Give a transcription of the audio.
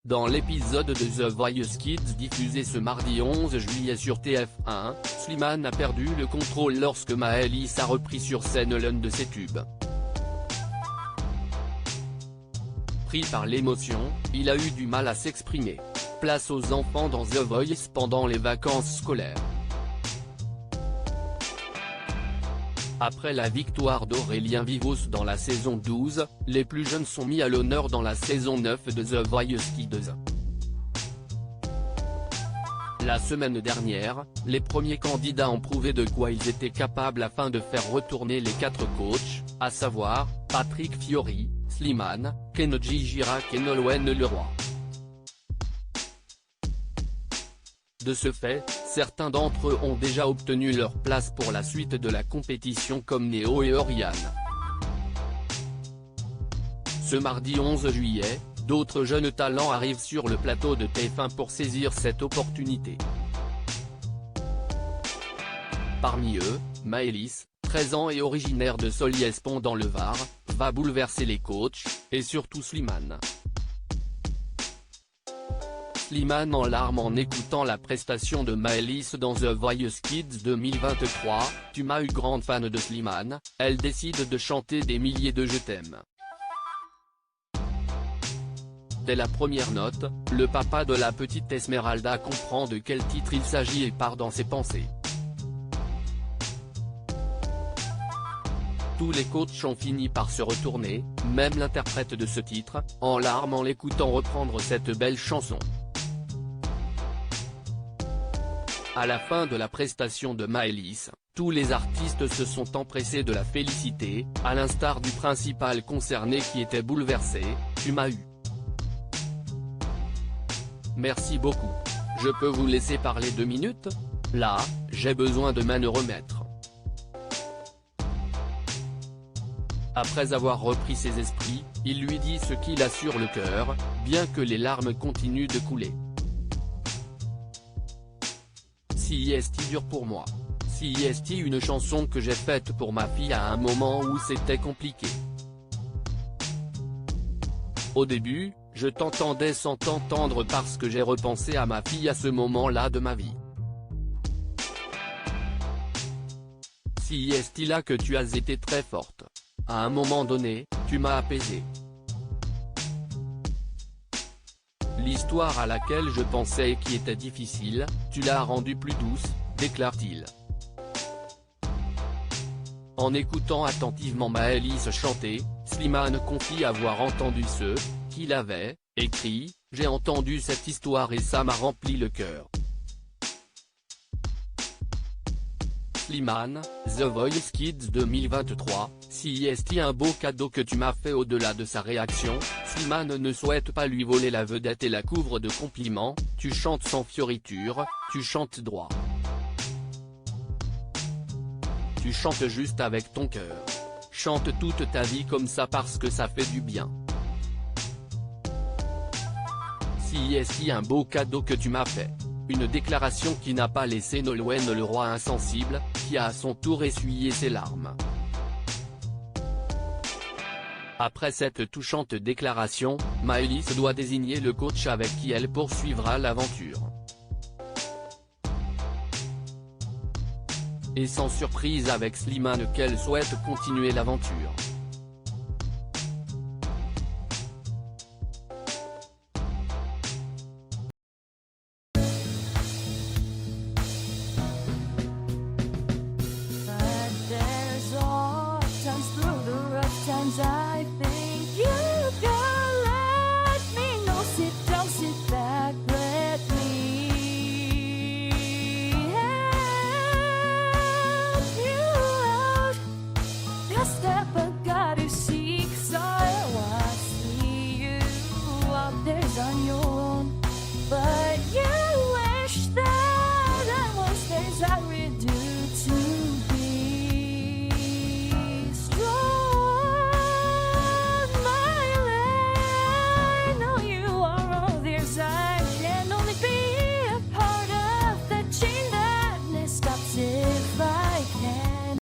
Dans l'épisode de The Voice Kids diffusé ce mardi 11 juillet sur TF1, Slimane a perdu le contrôle lorsque Maëlys a repris sur scène l'un de ses tubes. Pris par l'émotion, il a eu du mal à s'exprimer. Place aux enfants dans The Voice pendant les vacances scolaires. Après la victoire d'Aurélien Vivos dans la saison 12, les plus jeunes sont mis à l'honneur dans la saison 9 de The Voice Kids. La semaine dernière, les premiers candidats ont prouvé de quoi ils étaient capables afin de faire retourner les 4 coachs, à savoir, Patrick Fiori, Slimane, Kenji Girac et Nolwenn Leroy. De ce fait, certains d'entre eux ont déjà obtenu leur place pour la suite de la compétition comme Néo et Oriane. Ce mardi 11 juillet, d'autres jeunes talents arrivent sur le plateau de TF1 pour saisir cette opportunité. Parmi eux, Maëlys, 13 ans et originaire de Solliès-Pont dans le Var, va bouleverser les coachs, et surtout Slimane. Slimane en larmes en écoutant la prestation de Maëlys dans The Voice Kids 2023, tu m'as eu grande fan de Slimane, elle décide de chanter des milliers de je t'aime. Dès la première note, le papa de la petite Esmeralda comprend de quel titre il s'agit et part dans ses pensées. Tous les coachs ont fini par se retourner, même l'interprète de ce titre, en larmes en l'écoutant reprendre cette belle chanson. À la fin de la prestation de Maëlys, tous les artistes se sont empressés de la féliciter, à l'instar du principal concerné qui était bouleversé, tu m'as eu. Merci beaucoup. Je peux vous laisser parler 2 minutes ? Là, j'ai besoin de m'en remettre. Après avoir repris ses esprits, il lui dit ce qu'il a sur le cœur, bien que les larmes continuent de couler. Si est dur pour moi. Si est une chanson que j'ai faite pour ma fille à un moment où c'était compliqué. Au début, je t'entendais sans t'entendre parce que j'ai repensé à ma fille à ce moment-là de ma vie. Si est là que tu as été très forte. À un moment donné, tu m'as apaisé. L'histoire à laquelle je pensais et qui était difficile, tu l'as rendue plus douce, déclare-t-il. En écoutant attentivement Maëlys chanter, Slimane confie avoir entendu ce qu'il avait écrit, j'ai entendu cette histoire et ça m'a rempli le cœur. Slimane, The Voice Kids 2023, si est un beau cadeau que tu m'as fait. Au-delà de sa réaction, Slimane ne souhaite pas lui voler la vedette et la couvre de compliments, tu chantes sans fioriture, tu chantes droit. Tu chantes juste avec ton cœur. Chante toute ta vie comme ça parce que ça fait du bien. Si est un beau cadeau que tu m'as fait. Une déclaration qui n'a pas laissé Nolwenn Leroy insensible, qui a à son tour essuyé ses larmes. Après cette touchante déclaration, Maëlys doit désigner le coach avec qui elle poursuivra l'aventure. Et sans surprise avec Slimane qu'elle souhaite continuer l'aventure.